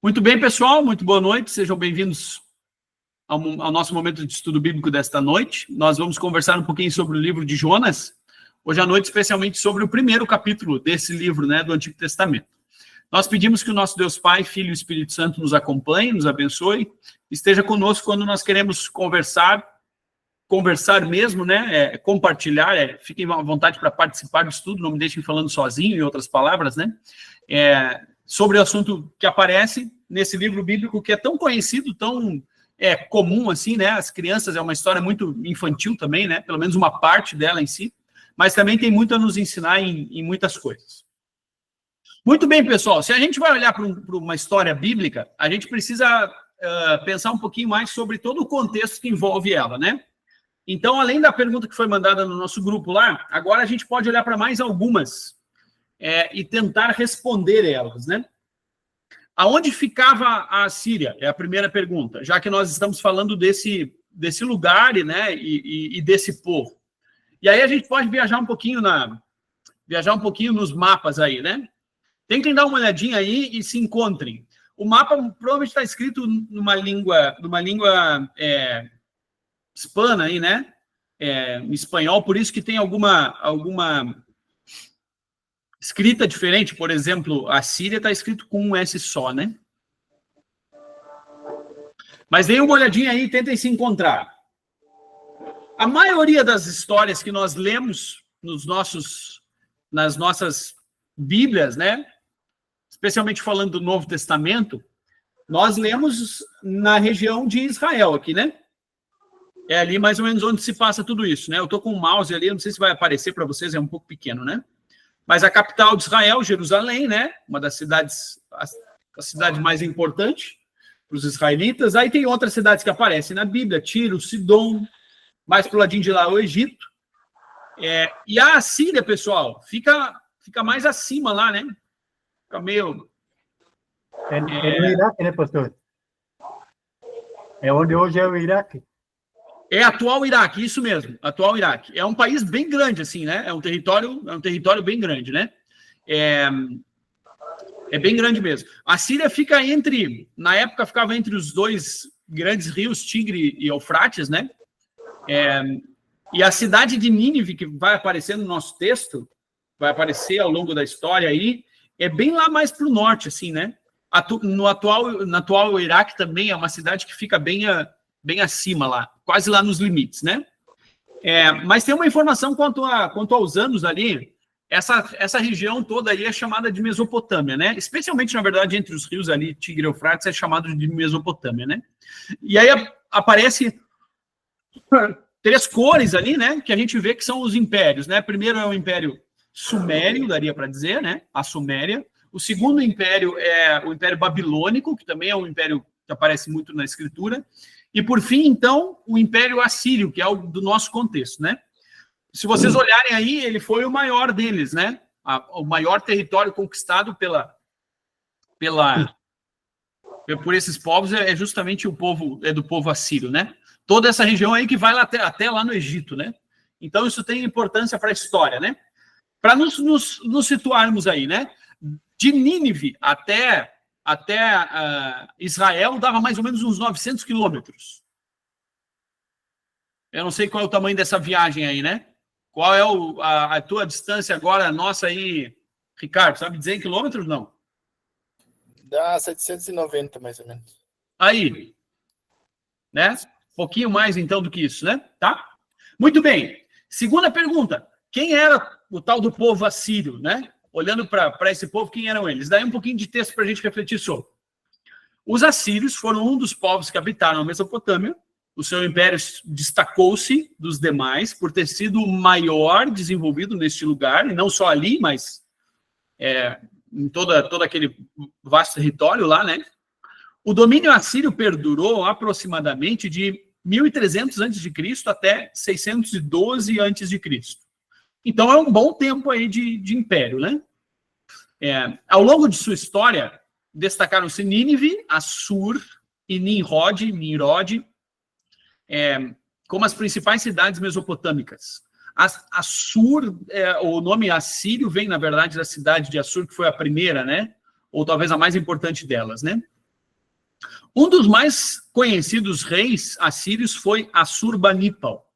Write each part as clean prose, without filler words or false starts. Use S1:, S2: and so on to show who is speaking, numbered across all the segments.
S1: Muito bem, pessoal, muito boa noite, sejam bem-vindos ao nosso momento de estudo bíblico desta noite. Nós vamos conversar um pouquinho sobre o livro de Jonas, hoje à noite, especialmente sobre o primeiro capítulo desse livro, do Antigo Testamento. Nós pedimos que o nosso Deus Pai, Filho e Espírito Santo nos acompanhe, nos abençoe, esteja conosco quando nós queremos conversar mesmo, compartilhar, fiquem à vontade para participar do estudo, não me deixem falando sozinho, em outras palavras, sobre o assunto que aparece nesse livro bíblico que é tão conhecido, tão comum assim, as crianças, é uma história muito infantil também, pelo menos uma parte dela em si, mas também tem muito a nos ensinar em muitas coisas. Muito bem, pessoal, se a gente vai olhar para uma história bíblica, a gente precisa pensar um pouquinho mais sobre todo o contexto que envolve ela, Então, além da pergunta que foi mandada no nosso grupo lá, agora a gente pode olhar para mais algumas e tentar responder elas, Aonde ficava a Síria? É a primeira pergunta, já que nós estamos falando desse lugar, e desse povo. E aí a gente pode viajar um pouquinho nos mapas aí, Tentem dar uma olhadinha aí e se encontrem. O mapa provavelmente está escrito numa língua hispana aí, em espanhol, por isso que tem alguma escrita diferente. Por exemplo, a Síria está escrito com um S só, Mas deem uma olhadinha aí e tentem se encontrar. A maioria das histórias que nós lemos nas nossas Bíblias, especialmente falando do Novo Testamento, nós lemos na região de Israel aqui, É ali mais ou menos onde se passa tudo isso, Eu estou com o mouse ali, eu não sei se vai aparecer para vocês, é um pouco pequeno, Mas a capital de Israel, Jerusalém, uma das cidades, a cidade mais importante para os israelitas. Aí tem outras cidades que aparecem na Bíblia, Tiro, Sidom, mais para o ladinho de lá, o Egito. E a Síria, pessoal, fica mais acima lá, Fica meio...
S2: É no Iraque, pastor? É onde hoje é o Iraque.
S1: É atual Iraque, isso mesmo, atual Iraque. É um país bem grande, assim, É um território bem grande, É bem grande mesmo. A Síria fica na época ficava entre os dois grandes rios, Tigre e Eufrates, E a cidade de Nínive, que vai aparecer no nosso texto, vai aparecer ao longo da história aí, é bem lá mais para o norte, assim, No atual Iraque também é uma cidade que fica bem acima lá, quase lá nos limites, Mas tem uma informação quanto aos anos ali. Essa região toda aí é chamada de Mesopotâmia, Especialmente, na verdade, entre os rios ali, Tigre e Eufrates, é chamado de Mesopotâmia, E aí aparece 3 cores ali, que a gente vê que são os impérios, Primeiro é o Império Sumério, daria para dizer, a Suméria. O segundo império é o Império Babilônico, que também é um império que aparece muito na Escritura. E, por fim, então, o Império Assírio, que é o do nosso contexto, Se vocês olharem aí, ele foi o maior deles, O maior território conquistado por esses povos é justamente do povo assírio, Toda essa região aí que vai até lá no Egito, Então, isso tem importância para a história, Para nos situarmos aí, De Nínive até Israel dava mais ou menos uns 900 quilômetros. Eu não sei qual é o tamanho dessa viagem aí, Qual é a tua distância agora, nossa aí, Ricardo? Sabe dizer em quilômetros, não?
S3: Dá 790, mais ou menos.
S1: Aí, Pouquinho mais, então, do que isso, Tá? Muito bem. Segunda pergunta. Quem era o tal do povo assírio, Olhando para esse povo, quem eram eles? Daí um pouquinho de texto para a gente refletir sobre. Os assírios foram um dos povos que habitaram a Mesopotâmia. O seu império destacou-se dos demais por ter sido o maior desenvolvido neste lugar, e não só ali, mas em todo aquele vasto território lá, O domínio assírio perdurou aproximadamente de 1300 a.C. até 612 a.C. Então, é um bom tempo aí de império, Ao longo de sua história, destacaram-se Nínive, Assur e Nimrod, como as principais cidades mesopotâmicas. Assur, o nome assírio vem, na verdade, da cidade de Assur, que foi a primeira, ou talvez a mais importante delas, Um dos mais conhecidos reis assírios foi Assurbanipal,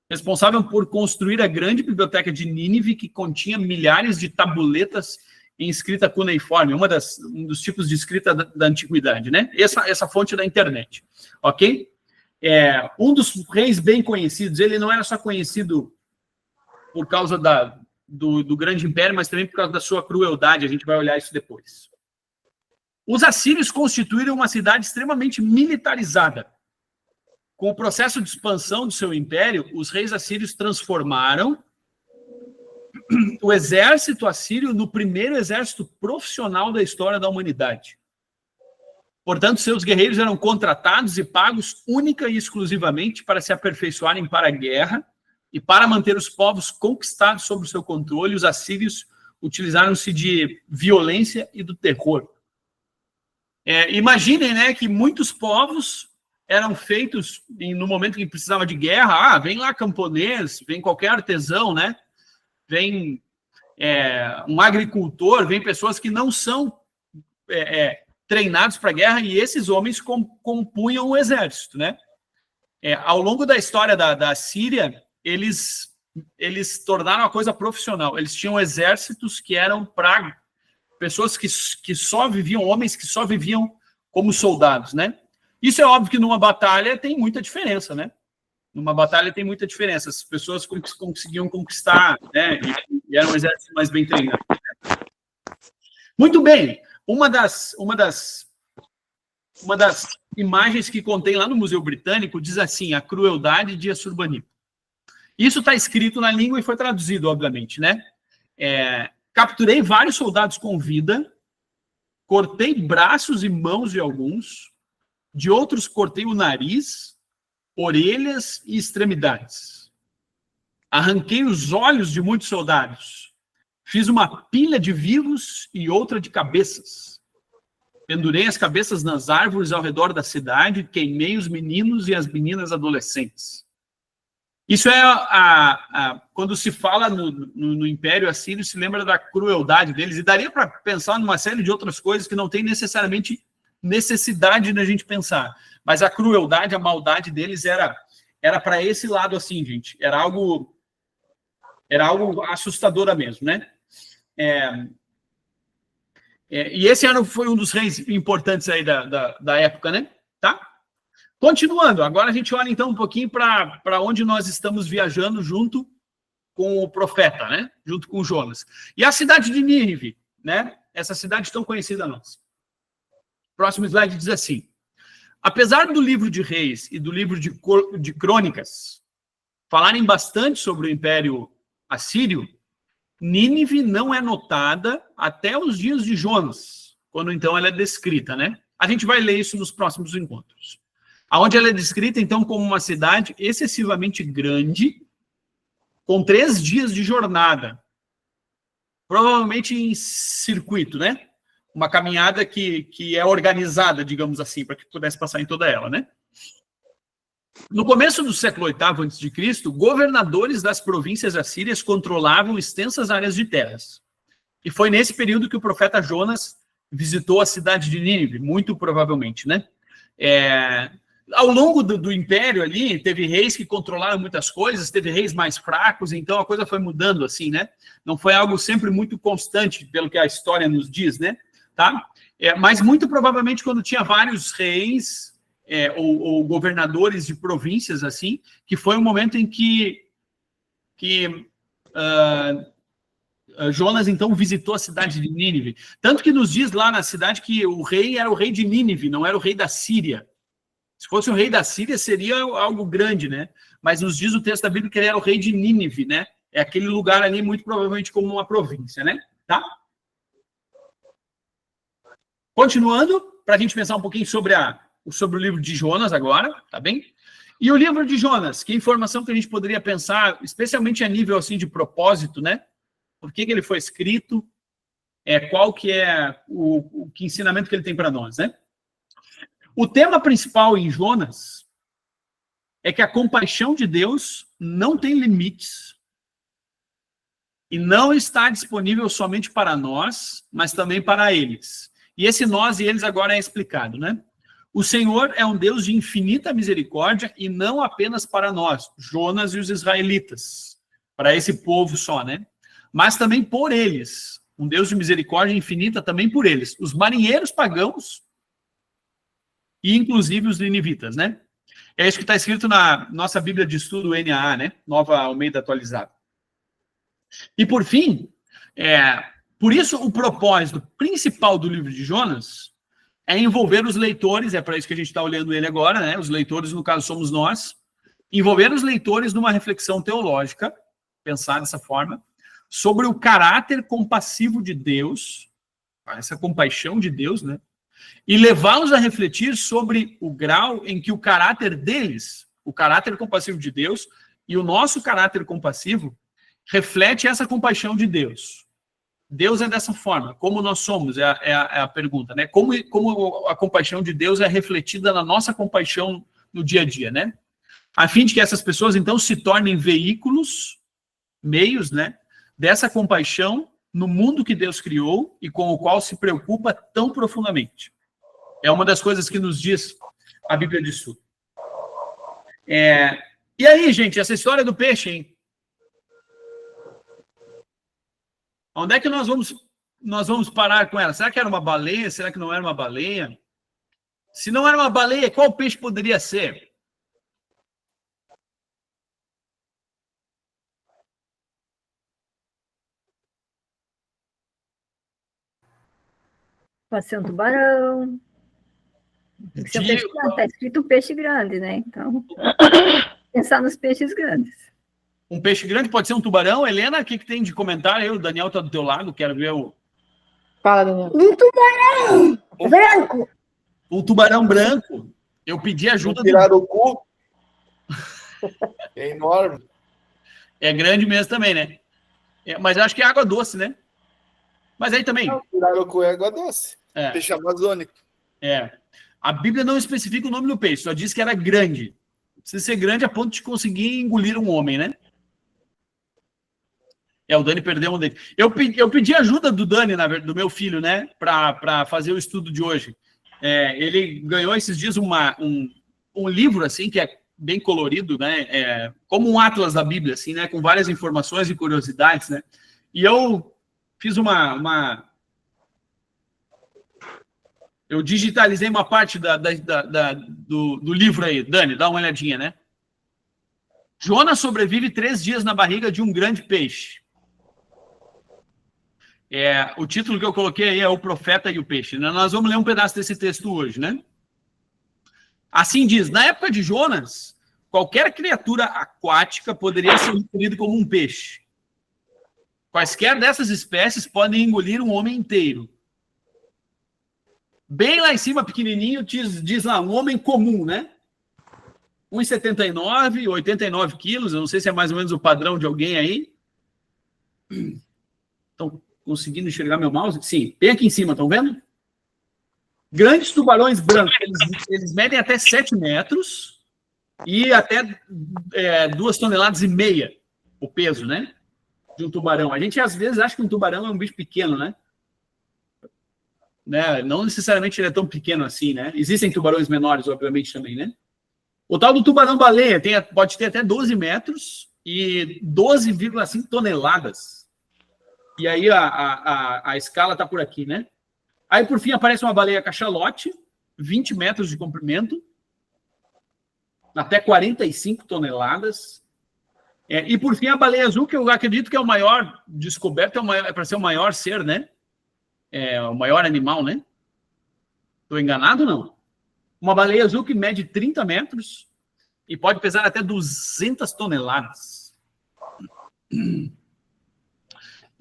S1: responsável por construir a grande biblioteca de Nínive, que continha milhares de tabuletas em escrita cuneiforme, um dos tipos de escrita da antiguidade, né? Essa fonte da internet, ok? Um dos reis bem conhecidos, ele não era só conhecido por causa do grande império, mas também por causa da sua crueldade, a gente vai olhar isso depois. Os assírios constituíram uma cidade extremamente militarizada. Com o processo de expansão do seu império, os reis assírios transformaram o exército assírio no primeiro exército profissional da história da humanidade. Portanto, seus guerreiros eram contratados e pagos única e exclusivamente para se aperfeiçoarem para a guerra e para manter os povos conquistados sob o seu controle. Os assírios utilizaram-se de violência e do terror. Imaginem, né, que muitos povos eram feitos no momento que precisava de guerra. Vem lá camponês, vem qualquer artesão, né? Vem um agricultor, vem pessoas que não são treinados para a guerra, e esses homens compunham o exército, né? Ao longo da história da Síria, eles tornaram a coisa profissional. Eles tinham exércitos que eram para pessoas que só viviam, homens que só viviam como soldados, né? Isso é óbvio que numa batalha tem muita diferença, né? Numa batalha tem muita diferença. As pessoas conseguiam conquistar, né? E eram um exército mais bem treinado. Muito bem. Uma das imagens que contém lá no Museu Britânico diz assim: a crueldade de Assurbanipal. Isso está escrito na língua e foi traduzido, obviamente, né? Capturei vários soldados com vida, cortei braços e mãos de alguns, de outros cortei o nariz, orelhas e extremidades. Arranquei os olhos de muitos soldados. Fiz uma pilha de vivos e outra de cabeças. Pendurei as cabeças nas árvores ao redor da cidade, queimei os meninos e as meninas adolescentes. Isso quando se fala no Império Assírio, se lembra da crueldade deles, e daria para pensar numa série de outras coisas que não tem necessariamente necessidade da gente pensar. Mas a crueldade, a maldade deles era para esse lado assim, gente. Era algo assustador mesmo, né? E esse foi um dos reis importantes aí da época, né? Tá? Continuando, agora a gente olha então um pouquinho para onde nós estamos viajando junto com o profeta, né? Junto com Jonas. E a cidade de Nínive, né? Essa cidade tão conhecida nossa. Próximo slide diz assim: apesar do livro de Reis e do livro de Crônicas falarem bastante sobre o Império Assírio, Nínive não é notada até os dias de Jonas, quando então ela é descrita, né? A gente vai ler isso nos próximos encontros. Onde ela é descrita, então, como uma cidade excessivamente grande, com 3 dias de jornada, provavelmente em circuito, né? Uma caminhada que é organizada, digamos assim, para que pudesse passar em toda ela, né? No começo do século VIII a.C., governadores das províncias assírias controlavam extensas áreas de terras. E foi nesse período que o profeta Jonas visitou a cidade de Nínive, muito provavelmente, né? Ao longo do império ali, teve reis que controlaram muitas coisas, teve reis mais fracos, então a coisa foi mudando assim, né? Não foi algo sempre muito constante, pelo que a história nos diz, né? Tá? Mas muito provavelmente quando tinha vários reis ou governadores de províncias, assim, que foi um momento em que Jonas, então, visitou a cidade de Nínive. Tanto que nos diz lá na cidade que o rei era o rei de Nínive, não era o rei da Síria. Se fosse o rei da Síria, seria algo grande, né? Mas nos diz o texto da Bíblia que ele era o rei de Nínive, né? É aquele lugar ali, muito provavelmente como uma província, né? Tá? Continuando, para a gente pensar um pouquinho sobre o livro de Jonas agora, tá bem? E o livro de Jonas, que informação que a gente poderia pensar, especialmente a nível assim de propósito, né? Por que ele foi escrito? Qual que é o que ensinamento que ele tem para nós, né? O tema principal em Jonas é que a compaixão de Deus não tem limites e não está disponível somente para nós, mas também para eles. E esse nós e eles agora é explicado, né? O Senhor é um Deus de infinita misericórdia e não apenas para nós, Jonas e os israelitas, para esse povo só, né? Mas também por eles. Um Deus de misericórdia infinita também por eles. Os marinheiros pagãos e inclusive os ninivitas, né? É isso que está escrito na nossa Bíblia de Estudo NAA, né? Nova Almeida Atualizada. E por fim, por isso o propósito principal do livro de Jonas é envolver os leitores, é para isso que a gente está olhando ele agora, né? Os leitores, no caso, somos nós. Envolver os leitores numa reflexão teológica, pensar dessa forma, sobre o caráter compassivo de Deus, essa compaixão de Deus, né? E levá-los a refletir sobre o grau em que o caráter deles, o caráter compassivo de Deus e o nosso caráter compassivo reflete essa compaixão de Deus. Deus é dessa forma, como nós somos, é a pergunta, né? Como a compaixão de Deus é refletida na nossa compaixão no dia a dia, né? A fim de que essas pessoas, então, se tornem veículos, meios, né? Dessa compaixão no mundo que Deus criou e com o qual se preocupa tão profundamente. É uma das coisas que nos diz a Bíblia de Estudo. E aí, gente, essa história do peixe, hein? Onde é que nós vamos parar com ela? Será que era uma baleia? Será que não era uma baleia? Se não era uma baleia, qual peixe poderia ser?
S4: Pode ser um tubarão. Tem que ser um peixe grande. Está escrito peixe grande, né? Então, pensar nos peixes grandes.
S1: Um peixe grande pode ser um tubarão. Helena, o que tem de comentário aí? O Daniel está do teu lado, quero ver o...
S5: Fala, Daniel.
S4: Um tubarão branco.
S1: Um tubarão branco. Eu pedi ajuda do...
S3: Pirarucu. É enorme.
S1: É grande mesmo também, né? Mas eu acho que é água doce, né? Mas aí também...
S3: Pirarucu é água doce. Peixe amazônico.
S1: A Bíblia não especifica o nome do peixe, só diz que era grande. Precisa ser grande a ponto de conseguir engolir um homem, né? O Dani perdeu um dele. Eu pedi ajuda do Dani, do meu filho, né? Para fazer o estudo de hoje. Ele ganhou esses dias um livro, assim, que é bem colorido, né? Como um atlas da Bíblia, assim, né? Com várias informações e curiosidades, né? E eu fiz eu digitalizei uma parte do livro aí. Dani, dá uma olhadinha, né? Jonas sobrevive 3 dias na barriga de um grande peixe. O título que eu coloquei aí é O Profeta e o Peixe. Nós vamos ler um pedaço desse texto hoje, né? Assim diz, na época de Jonas, qualquer criatura aquática poderia ser entendido como um peixe. Quaisquer dessas espécies podem engolir um homem inteiro. Bem lá em cima, pequenininho, diz lá, um homem comum, né? 1,79, 89 quilos, eu não sei se é mais ou menos o padrão de alguém aí. Estão conseguindo enxergar meu mouse? Sim, bem aqui em cima, estão vendo? Grandes tubarões brancos, eles medem até 7 metros e até 2,5 toneladas o peso, né? De um tubarão. A gente às vezes acha que um tubarão é um bicho pequeno, né? Não necessariamente ele é tão pequeno assim, né? Existem tubarões menores, obviamente, também, né? O tal do tubarão-baleia pode ter até 12 metros e 12,5 toneladas. E aí a escala está por aqui, né? Aí, por fim, aparece uma baleia cachalote, 20 metros de comprimento, até 45 toneladas. E, por fim, a baleia azul, que eu acredito que é o maior descoberto, é para ser o maior ser, né? O maior animal, né? Estou enganado, não? Uma baleia azul que mede 30 metros e pode pesar até 200 toneladas.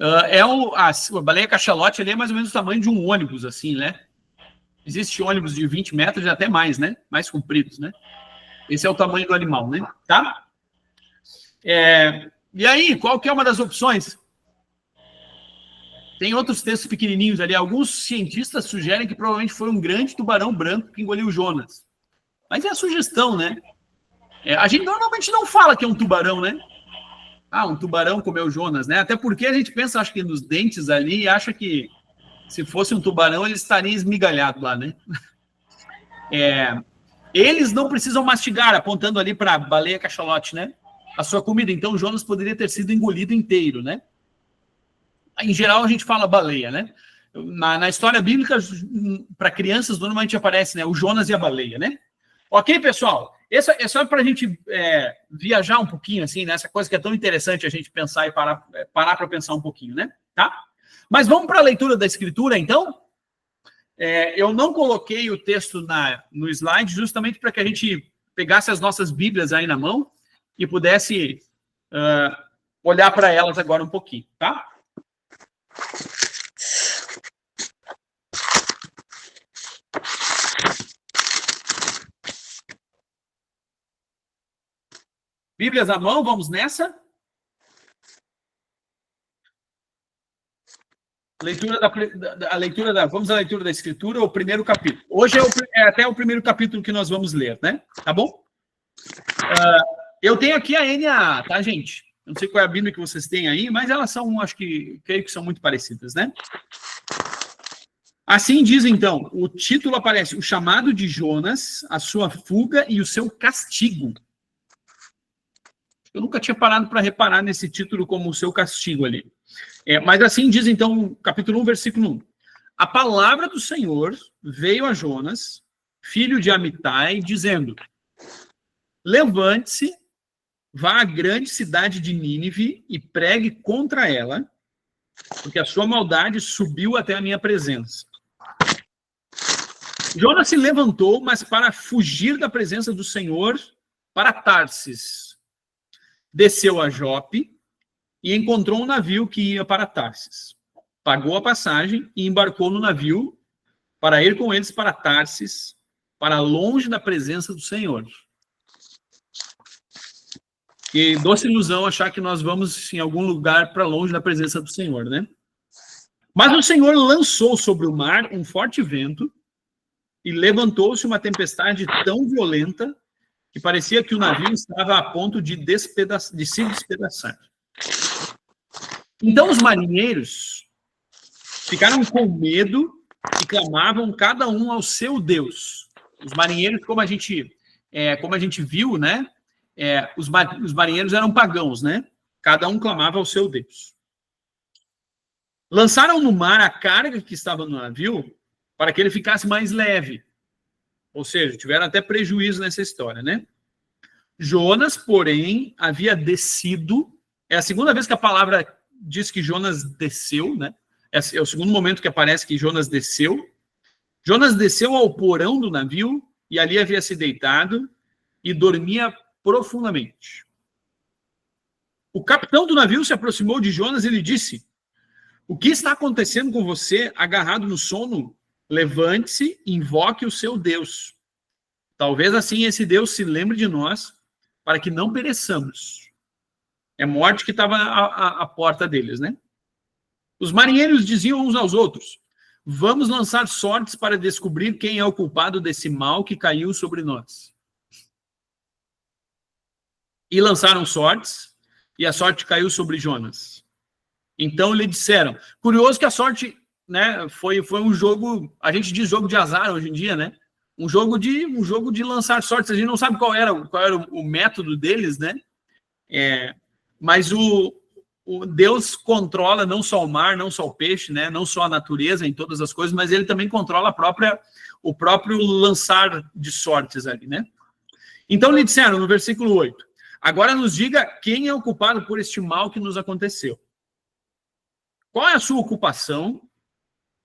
S1: A baleia cachalote ali é mais ou menos o tamanho de um ônibus, assim, né? Existe ônibus de 20 metros e até mais, né? Mais compridos, né? Esse é o tamanho do animal, né? Tá? E aí, qual que é uma das opções? Tem outros textos pequenininhos ali. Alguns cientistas sugerem que provavelmente foi um grande tubarão branco que engoliu Jonas. Mas é a sugestão, né? A gente normalmente não fala que é um tubarão, né? Um tubarão comeu Jonas, né? Até porque a gente pensa, acho que nos dentes ali, e acha que se fosse um tubarão, ele estaria esmigalhado lá, né? Eles não precisam mastigar, apontando ali para a baleia cachalote, né? A sua comida. Então, Jonas poderia ter sido engolido inteiro, né? Em geral, a gente fala baleia, né? Na história bíblica, para crianças, normalmente aparece, né, o Jonas e a baleia, né? Ok, pessoal? É só para a gente viajar um pouquinho, assim, nessa coisa que é tão interessante a gente pensar e parar para pensar um pouquinho, né? Tá? Mas vamos para a leitura da Escritura, então? Eu não coloquei o texto no slide justamente para que a gente pegasse as nossas Bíblias aí na mão e pudesse olhar para elas agora um pouquinho, tá? Bíblias à mão, vamos nessa? Vamos à leitura da Escritura, o primeiro capítulo. Hoje é até o primeiro capítulo que nós vamos ler, né? Tá bom? Eu tenho aqui a NAA, tá, gente? Não sei qual é a Bíblia que vocês têm aí, mas elas são, creio que são muito parecidas, né? Assim diz, então, o título aparece, o chamado de Jonas, a sua fuga e o seu castigo. Eu nunca tinha parado para reparar nesse título como o seu castigo ali. Mas assim diz, então, capítulo 1, versículo 1. A palavra do Senhor veio a Jonas, filho de Amitai, dizendo: levante-se, vá à grande cidade de Nínive e pregue contra ela, porque a sua maldade subiu até a minha presença. Jonas se levantou, mas para fugir da presença do Senhor, para Tarsis. Desceu a Jope e encontrou um navio que ia para Tarsis. Pagou a passagem e embarcou no navio para ir com eles para Tarsis, para longe da presença do Senhor. Que doce ilusão achar que nós vamos em algum lugar para longe da presença do Senhor, né? Mas o Senhor lançou sobre o mar um forte vento e levantou-se uma tempestade tão violenta que parecia que o navio estava a ponto de se despedaçar. Então os marinheiros ficaram com medo e clamavam cada um ao seu Deus. Os marinheiros, como a gente viu, né? Os marinheiros eram pagãos, né? Cada um clamava ao seu Deus. Lançaram no mar a carga que estava no navio para que ele ficasse mais leve. Ou seja, tiveram até prejuízo nessa história, né? Jonas, porém, havia descido. É a segunda vez que a palavra diz que Jonas desceu, né? É o segundo momento que aparece que Jonas desceu. Jonas desceu ao porão do navio e ali havia se deitado e dormia profundamente. O capitão do navio se aproximou de Jonas e lhe disse: o que está acontecendo com você agarrado no sono? Levante-se e invoque o seu Deus. Talvez assim esse Deus se lembre de nós para que não pereçamos. É morte que estava à porta deles, né? Os marinheiros diziam uns aos outros: vamos lançar sortes para descobrir quem é o culpado desse mal que caiu sobre nós. E lançaram sortes, e a sorte caiu sobre Jonas. Então lhe disseram, curioso que a sorte, né, foi um jogo, a gente diz jogo de azar hoje em dia, né? Um jogo de lançar sortes. A gente não sabe qual era o método deles, né? Mas o Deus controla não só o mar, não só o peixe, né? Não só a natureza em todas as coisas, mas ele também controla o próprio lançar de sortes ali, né? Então lhe disseram no versículo 8, agora nos diga quem é o culpado por este mal que nos aconteceu. Qual é a sua ocupação?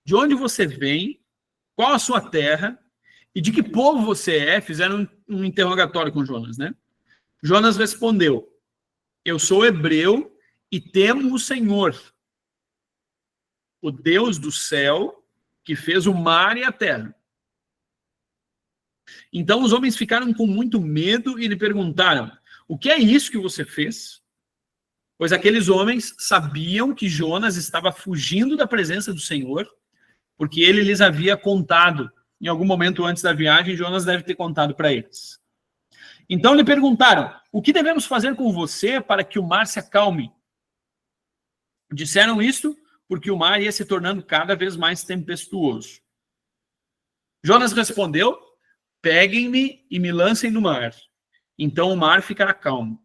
S1: De onde você vem? Qual a sua terra? E de que povo você é? Fizeram um interrogatório com Jonas, né? Jonas respondeu, eu sou hebreu e temo o Senhor, o Deus do céu, que fez o mar e a terra. Então os homens ficaram com muito medo e lhe perguntaram, o que é isso que você fez? Pois aqueles homens sabiam que Jonas estava fugindo da presença do Senhor, porque ele lhes havia contado, em algum momento antes da viagem, Jonas deve ter contado para eles. Então lhe perguntaram, o que devemos fazer com você para que o mar se acalme? Disseram isto porque o mar ia se tornando cada vez mais tempestuoso. Jonas respondeu, peguem-me e me lancem no mar. Então o mar ficará calmo.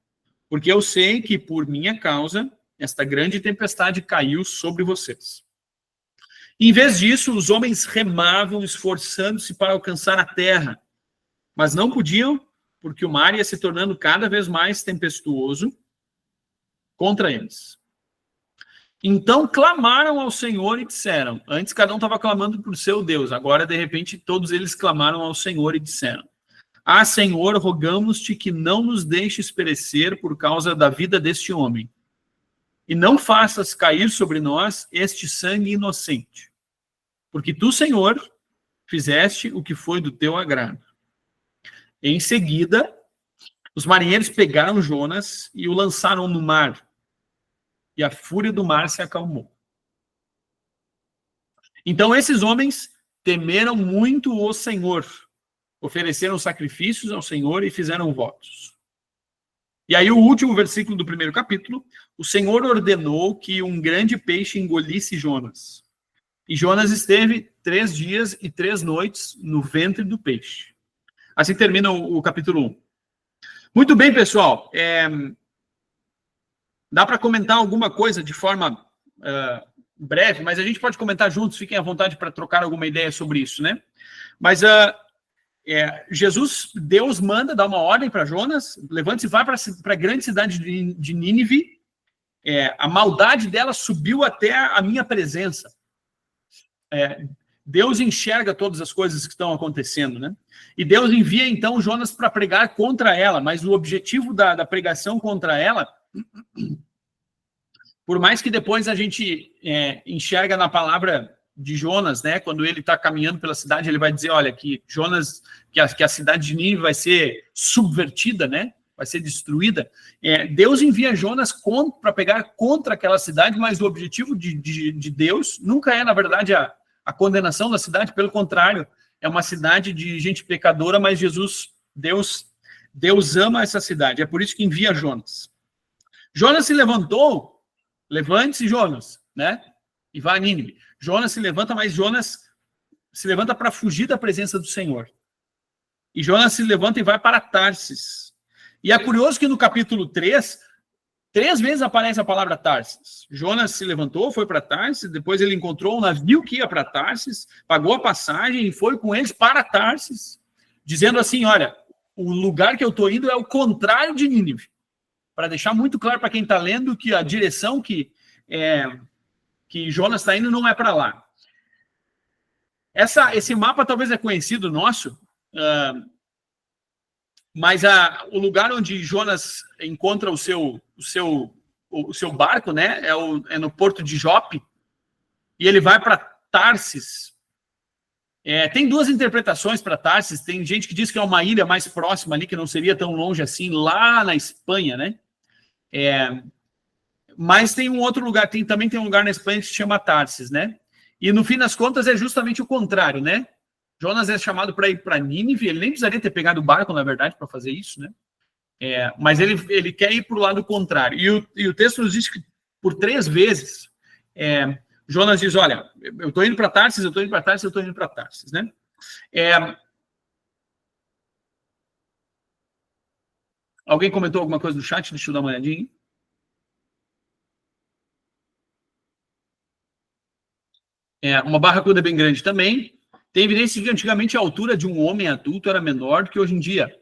S1: Porque eu sei que por minha causa, esta grande tempestade caiu sobre vocês. Em vez disso, os homens remavam, esforçando-se para alcançar a terra. Mas não podiam, porque o mar ia se tornando cada vez mais tempestuoso contra eles. Então clamaram ao Senhor e disseram, antes cada um estava clamando por seu Deus, agora de repente todos eles clamaram ao Senhor e disseram, ah, Senhor, rogamos-te que não nos deixes perecer por causa da vida deste homem, e não faças cair sobre nós este sangue inocente, porque tu, Senhor, fizeste o que foi do teu agrado. Em seguida, os marinheiros pegaram Jonas e o lançaram no mar, e a fúria do mar se acalmou. Então esses homens temeram muito o Senhor, ofereceram sacrifícios ao Senhor e fizeram votos. E aí o último versículo do primeiro capítulo, o Senhor ordenou que um grande peixe engolisse Jonas. E Jonas esteve 3 dias e 3 noites no ventre do peixe. Assim termina o capítulo 1. Muito bem, pessoal. Dá para comentar alguma coisa de forma breve, mas a gente pode comentar juntos, fiquem à vontade para trocar alguma ideia sobre isso, né? Mas Deus manda dar uma ordem para Jonas, levante-se e vai para a grande cidade de Nínive. A maldade dela subiu até a minha presença. Deus enxerga todas as coisas que estão acontecendo, né? E Deus envia, então, Jonas para pregar contra ela, mas o objetivo da pregação contra ela, por mais que depois a gente enxerga na palavra de Jonas, né? Quando ele está caminhando pela cidade, ele vai dizer, olha, que Jonas, que a cidade de Nínive vai ser subvertida, né? Vai ser destruída. Deus envia Jonas para pegar contra aquela cidade, mas o objetivo de Deus nunca é, na verdade, a condenação da cidade, pelo contrário, é uma cidade de gente pecadora, mas Deus ama essa cidade, é por isso que envia Jonas. Jonas se levantou, levante-se, Jonas, né? E vai a Nínive. Jonas se levanta, mas Jonas se levanta para fugir da presença do Senhor. E Jonas se levanta e vai para Tarsis. E é curioso que no capítulo 3 vezes aparece a palavra Tarsis. Jonas se levantou, foi para Tarsis, depois ele encontrou um navio que ia para Tarsis, pagou a passagem e foi com eles para Tarsis, dizendo assim, olha, o lugar que eu estou indo é o contrário de Nínive. Para deixar muito claro para quem está lendo que a direção que Jonas está indo não é para lá. Esse mapa talvez é conhecido nosso, mas o lugar onde Jonas encontra o seu barco, né, é no porto de Jope, e ele vai para Tarsis. Tem 2 interpretações para Tarsis. Tem gente que diz que é uma ilha mais próxima ali, que não seria tão longe assim, lá na Espanha, né? Mas tem um outro lugar, também tem um lugar na Espanha que se chama Tarsis, né? E no fim das contas é justamente o contrário, né? Jonas é chamado para ir para Nínive, ele nem precisaria ter pegado o barco, na verdade, para fazer isso, né? Mas ele quer ir para o lado contrário. E o texto nos diz que por 3 vezes Jonas diz, olha, eu estou indo para Tarsis, eu estou indo para Tarsis, eu estou indo para Tarsis, né? Alguém comentou alguma coisa no chat? Deixa eu dar uma olhadinha. Uma barracuda bem grande também. Tem evidência de que antigamente a altura de um homem adulto era menor do que hoje em dia.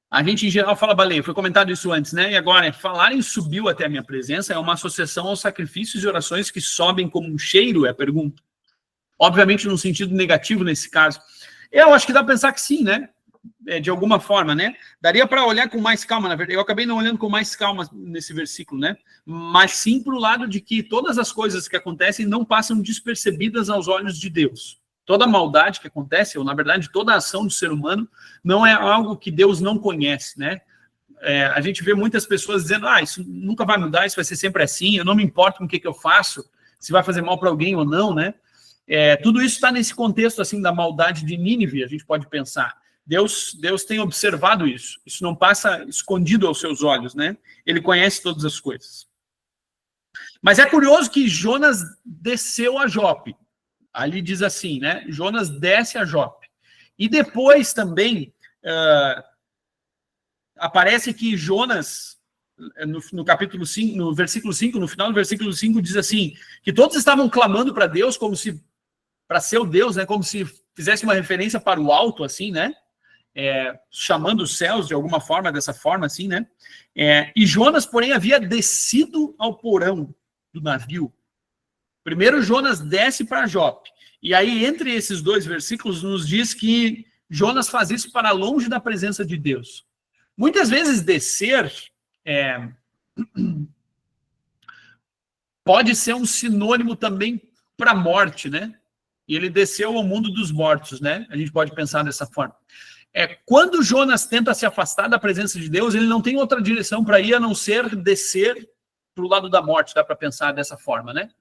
S1: A gente, em geral, fala baleia. Foi comentado isso antes, né? E agora, falar em subiu até a minha presença é uma associação aos sacrifícios e orações que sobem como um cheiro, é a pergunta. Obviamente, num sentido negativo nesse caso. Eu acho que dá para pensar que sim, né? De alguma forma, né? Daria para olhar com mais calma, na verdade. Eu acabei não olhando com mais calma nesse versículo, né? Mas sim para o lado de que todas as coisas que acontecem não passam despercebidas aos olhos de Deus. Toda a maldade que acontece, ou na verdade toda a ação do ser humano, não é algo que Deus não conhece, né? A gente vê muitas pessoas dizendo, isso nunca vai mudar, isso vai ser sempre assim, eu não me importo com o que eu faço, se vai fazer mal para alguém ou não, né? Tudo isso está nesse contexto assim da maldade de Nínive, a gente pode pensar. Deus tem observado isso. Isso não passa escondido aos seus olhos, né? Ele conhece todas as coisas. Mas é curioso que Jonas desceu a Jope. Ali diz assim, né? Jonas desce a Jope. E depois também aparece que Jonas, no capítulo 5, no versículo 5, no final do versículo 5, diz assim, que todos estavam clamando para Deus como se, para ser o Deus, né, como se fizesse uma referência para o alto, assim, né, chamando os céus de alguma forma, dessa forma, assim, né, e Jonas, porém, havia descido ao porão do navio. Primeiro Jonas desce para Jope, e aí entre esses dois versículos nos diz que Jonas faz isso para longe da presença de Deus. Muitas vezes descer pode ser um sinônimo também para a morte, né? E ele desceu ao mundo dos mortos, né? A gente pode pensar dessa forma. Quando Jonas tenta se afastar da presença de Deus, ele não tem outra direção para ir a não ser descer para o lado da morte, dá para pensar dessa forma, né?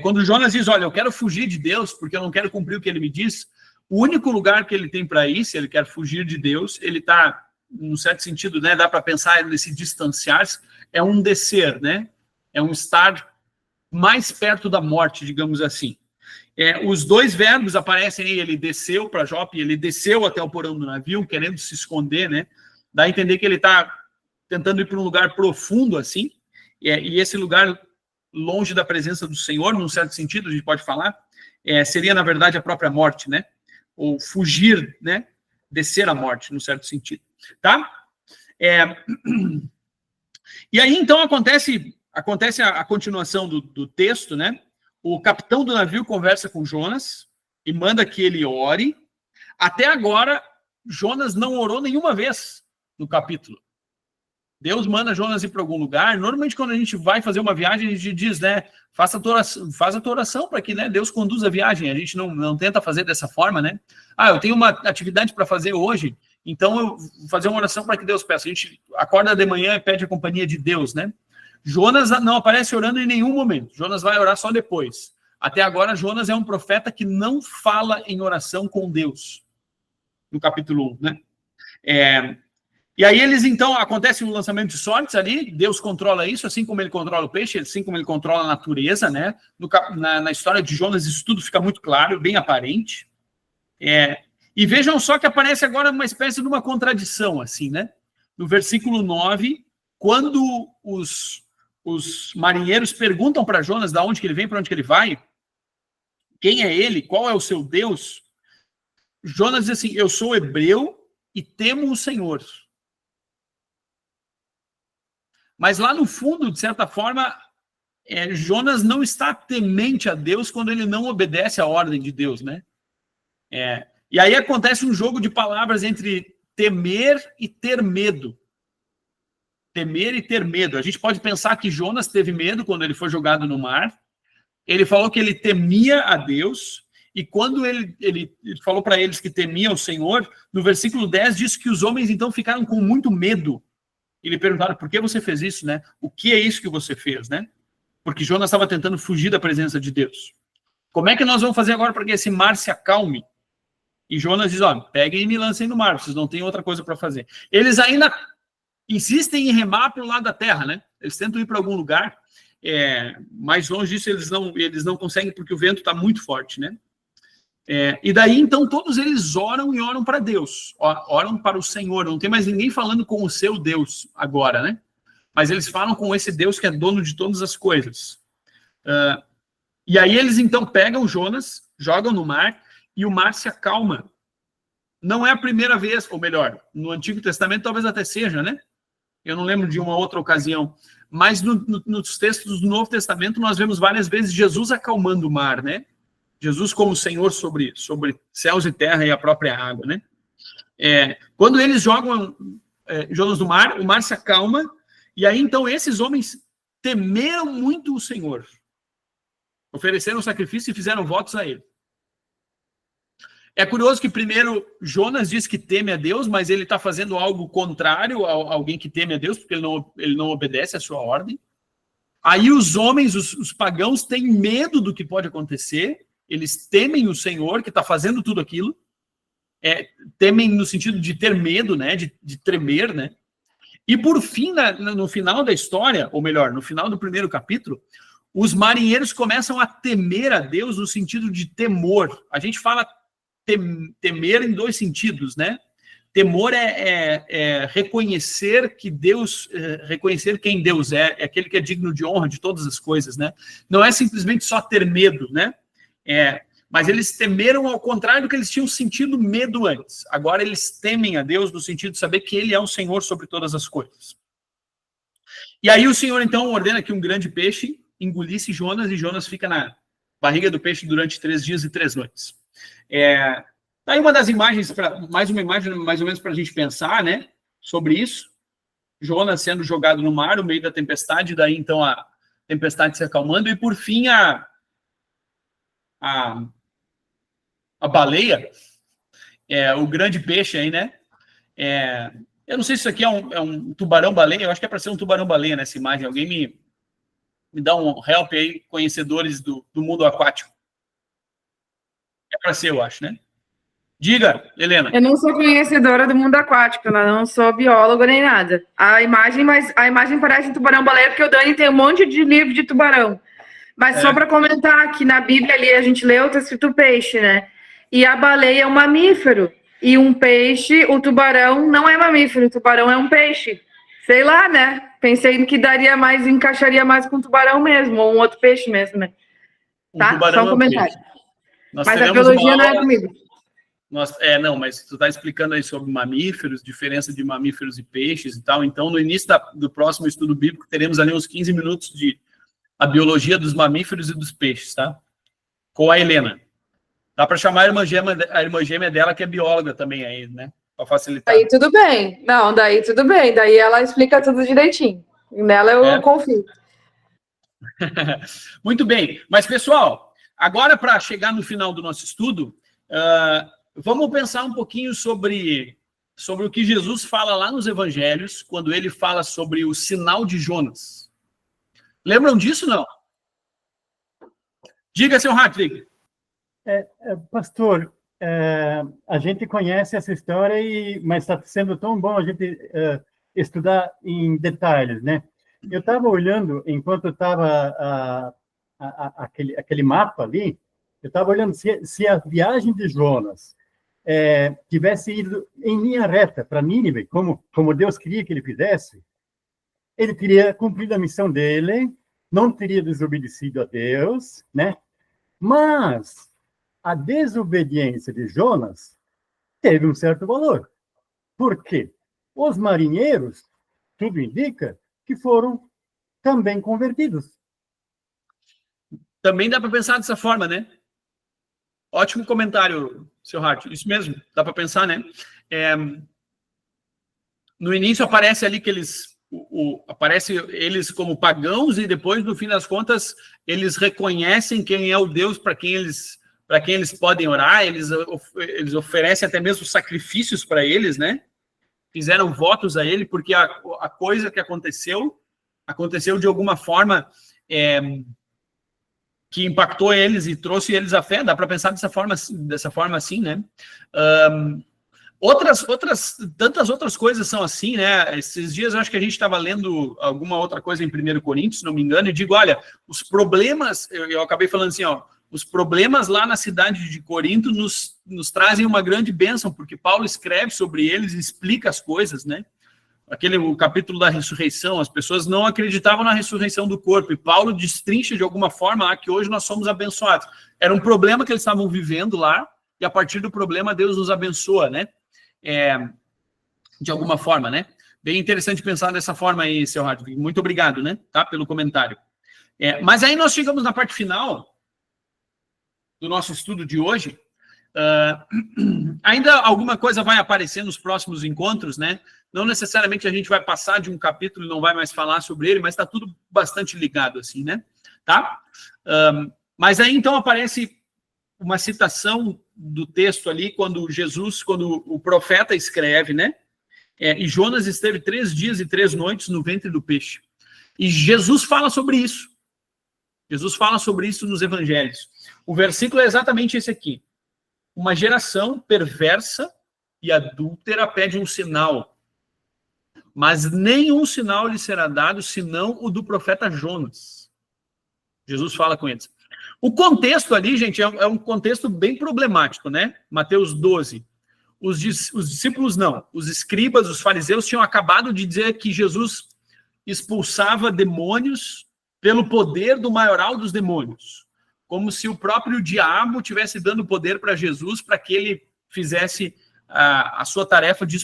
S1: Quando Jonas diz, olha, eu quero fugir de Deus porque eu não quero cumprir o que ele me diz, o único lugar que ele tem para ir, se ele quer fugir de Deus, ele está, num certo sentido, né, dá para pensar nesse distanciar-se, é um descer, né? É um estar mais perto da morte, digamos assim. Os dois verbos aparecem aí, ele desceu para Jope, ele desceu até o porão do navio, querendo se esconder, né? Dá a entender que ele está tentando ir para um lugar profundo, assim, e esse lugar longe da presença do Senhor, num certo sentido, a gente pode falar, seria, na verdade, a própria morte, né? Ou fugir, né? Descer à morte, num certo sentido, tá? E aí, então, acontece a continuação do texto, né? O capitão do navio conversa com Jonas e manda que ele ore. Até agora, Jonas não orou nenhuma vez no capítulo. Deus manda Jonas ir para algum lugar. Normalmente, quando a gente vai fazer uma viagem, a gente diz, né? Faz a tua oração para que, né, Deus conduza a viagem. A gente não tenta fazer dessa forma, né? Eu tenho uma atividade para fazer hoje, então eu vou fazer uma oração para que Deus peça. A gente acorda de manhã e pede a companhia de Deus, né? Jonas não aparece orando em nenhum momento. Jonas vai orar só depois. Até agora, Jonas é um profeta que não fala em oração com Deus. No capítulo 1, né? E aí então, acontece um lançamento de sortes ali, Deus controla isso, assim como ele controla o peixe, assim como ele controla a natureza, né? Na história de Jonas, isso tudo fica muito claro, bem aparente. E vejam só que aparece agora uma espécie de uma contradição, assim, né? No versículo 9, quando os marinheiros perguntam para Jonas de onde que ele vem, para onde que ele vai, quem é ele, qual é o seu Deus, Jonas diz assim, eu sou hebreu e temo o Senhor. Mas lá no fundo, de certa forma, Jonas não está temente a Deus quando ele não obedece à ordem de Deus, né? E aí acontece um jogo de palavras entre temer e ter medo. Temer e ter medo. A gente pode pensar que Jonas teve medo quando ele foi jogado no mar. Ele falou que ele temia a Deus. E quando ele falou para eles que temia o Senhor, no versículo 10 diz que os homens então ficaram com muito medo. E lhe perguntaram, por que você fez isso, né? O que é isso que você fez, né? Porque Jonas estava tentando fugir da presença de Deus. Como é que nós vamos fazer agora para que esse mar se acalme? E Jonas diz, peguem e me lancem no mar, vocês não têm outra coisa para fazer. Eles ainda insistem em remar para o lado da terra, né? Eles tentam ir para algum lugar, mais longe disso eles não conseguem porque o vento está muito forte, né? E daí, então, todos eles oram e oram para Deus, oram para o Senhor, não tem mais ninguém falando com o seu Deus agora, né? Mas eles falam com esse Deus que é dono de todas as coisas. E aí eles, então, pegam Jonas, jogam no mar, e o mar se acalma. Não é a primeira vez, ou melhor, no Antigo Testamento talvez até seja, né? Eu não lembro de uma outra ocasião. Mas nos textos do Novo Testamento nós vemos várias vezes Jesus acalmando o mar, né? Jesus como Senhor sobre céus e terra e a própria água, né? Quando eles jogam Jonas no mar, o mar se acalma, e aí então esses homens temeram muito o Senhor. Ofereceram sacrifício e fizeram votos a ele. É curioso que primeiro Jonas diz que teme a Deus, mas ele está fazendo algo contrário a alguém que teme a Deus, porque ele não obedece à sua ordem. Aí os homens, os pagãos, têm medo do que pode acontecer, eles temem o Senhor, que está fazendo tudo aquilo, temem no sentido de ter medo, né, de tremer, né? E por fim, no final da história, ou melhor, no final do primeiro capítulo, os marinheiros começam a temer a Deus no sentido de temor. A gente fala temer em dois sentidos, né? Temor é reconhecer que Deus, reconhecer quem Deus é aquele que é digno de honra de todas as coisas, né? Não é simplesmente só ter medo, né? Mas eles temeram ao contrário do que eles tinham sentido medo antes. Agora eles temem a Deus no sentido de saber que Ele é o Senhor sobre todas as coisas. E aí o Senhor, então, ordena que um grande peixe engolisse Jonas, e Jonas fica na barriga do peixe durante 3 dias e 3 noites. Aí uma das imagens, mais uma imagem mais ou menos para a gente pensar, né, sobre isso. Jonas sendo jogado no mar no meio da tempestade, daí então a tempestade se acalmando, e por fim a baleia, o grande peixe aí, né? Eu não sei se isso aqui é um tubarão-baleia, eu acho que é para ser um tubarão-baleia nessa imagem. Alguém me dá um help aí, conhecedores do mundo aquático. É para ser, eu acho, né? Diga, Helena.
S5: Eu não sou conhecedora do mundo aquático, eu não sou bióloga nem nada. A imagem parece um tubarão-baleia, porque o Dani tem um monte de livro de tubarão. Mas só para comentar que na Bíblia ali a gente leu, está escrito peixe, né? E a baleia é um mamífero. E um peixe, o tubarão não é mamífero, o tubarão é um peixe. Sei lá, né? Pensei que encaixaria mais com o tubarão mesmo, ou um outro peixe mesmo, né? Tá? Só um comentário.
S1: Mas
S5: a biologia não é comigo.
S1: Não, mas tu está explicando aí sobre mamíferos, diferença de mamíferos e peixes e tal. Então, no início do próximo estudo bíblico, teremos ali uns 15 minutos de a biologia dos mamíferos e dos peixes, tá? Com a Helena. Dá para chamar a irmã gêmea dela, que é bióloga também aí, né? Para facilitar.
S5: Daí tudo bem. Não, daí tudo bem. Daí ela explica tudo direitinho. Nela eu confio.
S1: Muito bem. Mas, pessoal, agora para chegar no final do nosso estudo, vamos pensar um pouquinho sobre o que Jesus fala lá nos evangelhos, quando ele fala sobre o sinal de Jonas. Lembram disso, não? Diga, seu Hartwig.
S2: Pastor, a gente conhece essa história, mas está sendo tão bom a gente estudar em detalhes, né? Eu estava olhando, enquanto estava aquele mapa ali, eu estava olhando se a viagem de Jonas tivesse ido em linha reta para Nínive, como Deus queria que ele fizesse, ele teria cumprido a missão dele, não teria desobedecido a Deus, né? Mas a desobediência de Jonas teve um certo valor. Por quê? Os marinheiros, tudo indica, que foram também convertidos.
S1: Também dá para pensar dessa forma, né? Ótimo comentário, seu Hart. Isso mesmo, dá para pensar, né? No início aparece ali que aparece eles como pagãos, e depois, no fim das contas, eles reconhecem quem é o Deus para quem eles podem orar, eles oferecem até mesmo sacrifícios para eles, né? Fizeram votos a ele, porque a coisa que aconteceu de alguma forma que impactou eles e trouxe eles à fé. Dá para pensar dessa forma assim, né? Tantas outras coisas são assim, né? Esses dias eu acho que a gente estava lendo alguma outra coisa em 1 Coríntios, se não me engano, e digo, olha, os problemas, eu acabei falando assim, os problemas lá na cidade de Corinto nos trazem uma grande bênção, porque Paulo escreve sobre eles e explica as coisas, né? O capítulo da ressurreição, as pessoas não acreditavam na ressurreição do corpo, e Paulo destrincha de alguma forma que hoje nós somos abençoados. Era um problema que eles estavam vivendo lá, e a partir do problema Deus nos abençoa, né? De alguma forma, né? Bem interessante pensar dessa forma aí, seu Hartwig. Muito obrigado, né? Tá? Pelo comentário. Mas aí nós chegamos na parte final do nosso estudo de hoje. Ainda alguma coisa vai aparecer nos próximos encontros, né? Não necessariamente a gente vai passar de um capítulo e não vai mais falar sobre ele, mas está tudo bastante ligado, assim, né? Tá? Mas aí, então, aparece uma citação do texto ali, quando o profeta escreve, né? E Jonas esteve 3 dias e 3 noites no ventre do peixe. E Jesus fala sobre isso. Jesus fala sobre isso nos evangelhos. O versículo é exatamente esse aqui. Uma geração perversa e adúltera pede um sinal, mas nenhum sinal lhe será dado, senão o do profeta Jonas. Jesus fala com eles. O contexto ali, gente, é um contexto bem problemático, né? Mateus 12. Os discípulos não. Os escribas, os fariseus tinham acabado de dizer que Jesus expulsava demônios pelo poder do maioral dos demônios. Como se o próprio diabo tivesse dando poder para Jesus para que ele fizesse a sua tarefa de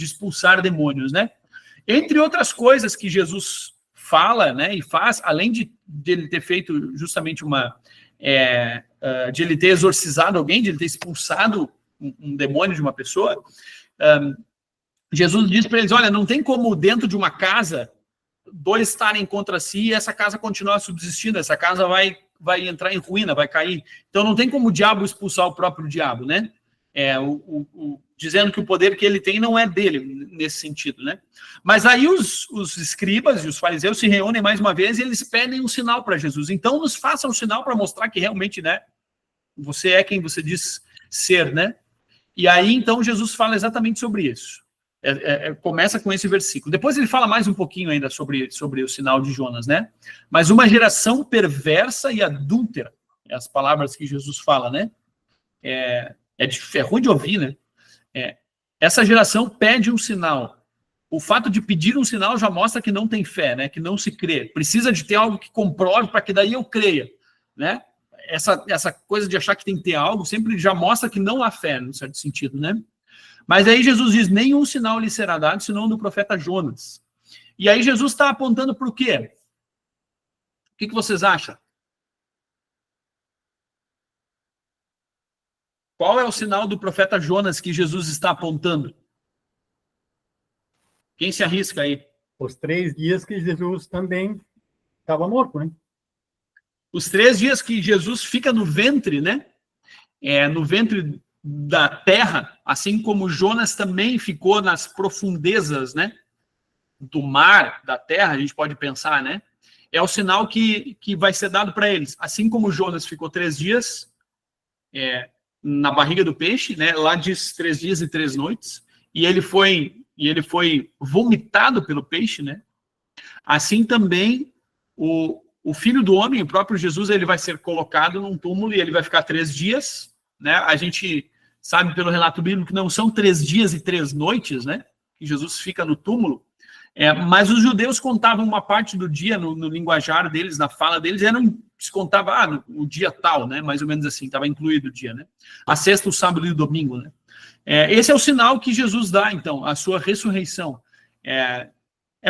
S1: expulsar demônios, né? Entre outras coisas que Jesus fala, né, e faz, além de ele ter feito justamente de ele ter exorcizado alguém, de ele ter expulsado um demônio de uma pessoa, Jesus diz para eles, olha, não tem como dentro de uma casa dois estarem contra si e essa casa continuar subsistindo, essa casa vai entrar em ruína, vai cair. Então não tem como o diabo expulsar o próprio diabo, né? Dizendo que o poder que ele tem não é dele, nesse sentido, né? Mas aí os escribas e os fariseus se reúnem mais uma vez e eles pedem um sinal para Jesus. Então nos façam um sinal para mostrar que realmente, né, você é quem você diz ser, né? E aí, então, Jesus fala exatamente sobre isso. Começa com esse versículo. Depois ele fala mais um pouquinho ainda sobre o sinal de Jonas, né? Mas uma geração perversa e adúltera, é as palavras que Jesus fala, né? É ruim de ouvir, né? Essa geração pede um sinal. O fato de pedir um sinal já mostra que não tem fé, né? Que não se crê. Precisa de ter algo que comprove para que daí eu creia, né? Essa coisa de achar que tem que ter algo sempre já mostra que não há fé, num certo sentido, né? Mas aí Jesus diz, nenhum sinal lhe será dado, senão do profeta Jonas. E aí Jesus está apontando para o quê? O que vocês acham? Qual é o sinal do profeta Jonas que Jesus está apontando? Quem se arrisca aí?
S2: Os 3 dias que Jesus também estava morto, né?
S1: Os 3 dias que Jesus fica no ventre, né? No ventre da terra, assim como Jonas também ficou nas profundezas, né? Do mar, da terra, a gente pode pensar, né? É o sinal que vai ser dado para eles. Assim como Jonas ficou 3 dias na barriga do peixe, né? Lá diz 3 dias e 3 noites, e ele foi vomitado pelo peixe, né? Assim também o Filho do Homem, o próprio Jesus, ele vai ser colocado num túmulo e ele vai ficar 3 dias, né? A gente sabe pelo relato bíblico que não são 3 dias e 3 noites, né? Que Jesus fica no túmulo. Mas os judeus contavam uma parte do dia no linguajar deles, na fala deles, se contava o dia tal, né? Mais ou menos assim, estava incluído o dia, né? A sexta, o sábado e o domingo, né? Esse é o sinal que Jesus dá, então, a sua ressurreição.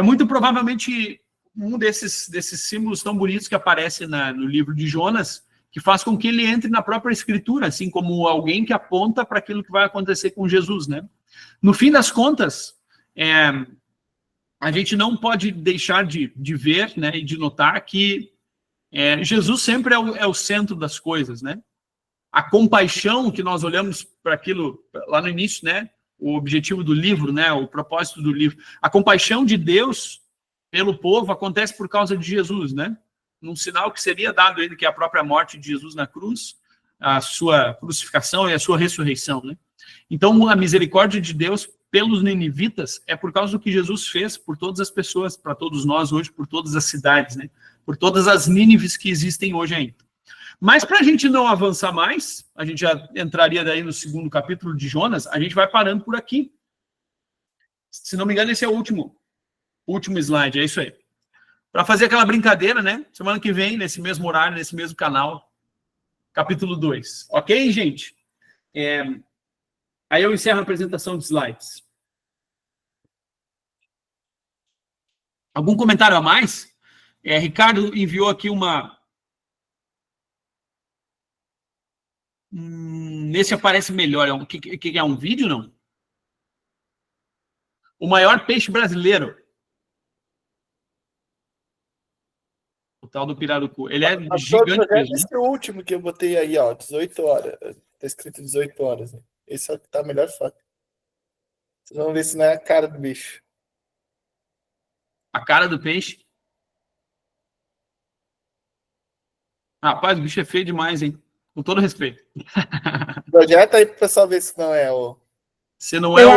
S1: Muito provavelmente um desses símbolos tão bonitos que aparece no livro de Jonas, que faz com que ele entre na própria escritura, assim como alguém que aponta para aquilo que vai acontecer com Jesus, né? No fim das contas, a gente não pode deixar de ver, né, e de notar que Jesus sempre é o centro das coisas, né? A compaixão que nós olhamos para aquilo lá no início, né? O objetivo do livro, né? O propósito do livro. A compaixão de Deus pelo povo acontece por causa de Jesus, né? Num sinal que seria dado ele, que é a própria morte de Jesus na cruz, a sua crucificação e a sua ressurreição, né? Então, a misericórdia de Deus pelos ninivitas é por causa do que Jesus fez por todas as pessoas, para todos nós hoje, por todas as cidades, né? Por todas as Nínives que existem hoje ainda. Mas para a gente não avançar mais, a gente já entraria daí no 2º capítulo de Jonas, a gente vai parando por aqui. Se não me engano, esse é o último slide, é isso aí. Para fazer aquela brincadeira, né? Semana que vem, nesse mesmo horário, nesse mesmo canal, capítulo 2. Ok, gente? Aí eu encerro a apresentação de slides. Algum comentário a mais? Ricardo enviou aqui nesse aparece melhor. O que é um vídeo, não? O maior peixe brasileiro. O tal do pirarucu. Ele é gigante mesmo.
S3: Esse é o último que eu botei aí, ó. 18 horas. Tá escrito 18 horas. Né? Esse é o que tá a melhor foto. Vocês vão ver se não é a cara do bicho.
S1: A cara do peixe? Rapaz, o bicho é feio demais, hein? Com todo respeito.
S3: Projeta aí pro pessoal ver se não é o...
S1: Se não é
S5: eu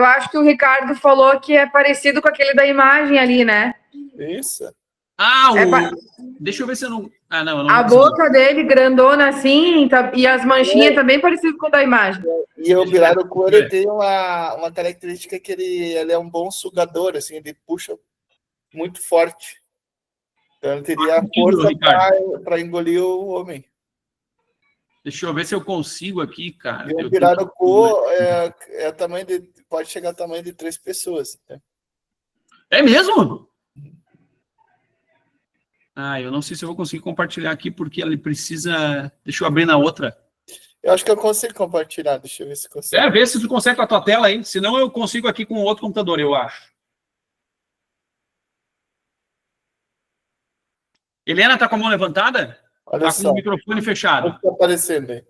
S5: acho que o Ricardo falou que é parecido com aquele da imagem ali, né?
S3: Isso.
S1: Ah,
S5: É
S1: deixa eu ver se eu não... Ah, não, eu não
S5: A
S1: consegui.
S5: boca dele grandona assim, e as manchinhas também parecido com o da imagem.
S3: E o pirarucu, ele tem uma característica que ele é um bom sugador, assim, ele puxa muito forte. Então ele teria força para engolir o homem.
S1: Deixa eu ver se eu consigo aqui, cara.
S3: E o pirarucu pode chegar ao tamanho de 3 pessoas. Né?
S1: É mesmo? Ah, eu não sei se eu vou conseguir compartilhar aqui, porque ele precisa... Deixa eu abrir na outra.
S3: Eu acho que eu consigo compartilhar, deixa eu ver se consigo.
S1: Vê se tu consegue com a tua tela aí, senão eu consigo aqui com outro computador, eu acho. Helena, tá com a mão levantada?
S3: Olha
S1: Tá
S3: só.
S1: com o microfone fechado.
S3: O que tá aparecendo aí?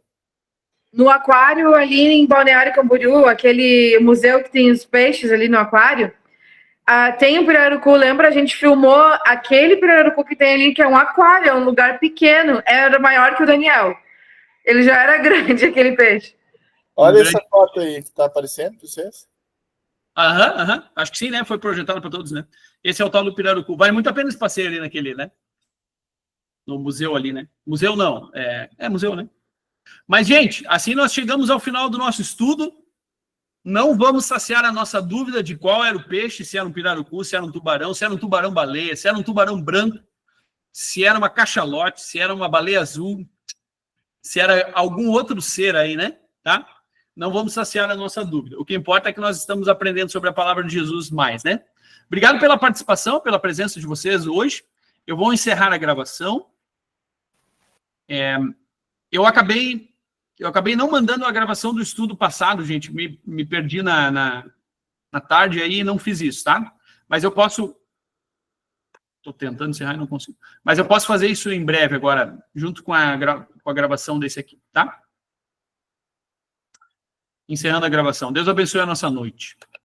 S5: No aquário ali em Balneário Camboriú, aquele museu que tem os peixes ali no aquário, tem um pirarucu, lembra? A gente filmou aquele pirarucu que tem ali, que é um aquário, é um lugar pequeno, era maior que o Daniel. Ele já era grande, aquele peixe.
S3: Olha essa foto aí que tá aparecendo para vocês.
S1: Aham. Acho que sim, né? Foi projetado para todos, né? Esse é o tal do pirarucu. Vale muito a pena esse passeio ali naquele, né? No museu ali, né? Museu não, é museu, né? Mas, gente, assim nós chegamos ao final do nosso estudo. Não vamos saciar a nossa dúvida de qual era o peixe, se era um pirarucu, se era um tubarão, se era um tubarão-baleia, se era um tubarão branco, se era uma cachalote, se era uma baleia azul, se era algum outro ser aí, né? Tá? Não vamos saciar a nossa dúvida. O que importa é que nós estamos aprendendo sobre a palavra de Jesus mais, né? Obrigado pela participação, pela presença de vocês hoje. Eu vou encerrar a gravação. Eu acabei não mandando a gravação do estudo passado, gente. Me perdi na tarde aí e não fiz isso, tá? Mas eu posso... Estou tentando encerrar e não consigo. Mas eu posso fazer isso em breve agora, junto com a gravação desse aqui, tá? Encerrando a gravação. Deus abençoe a nossa noite.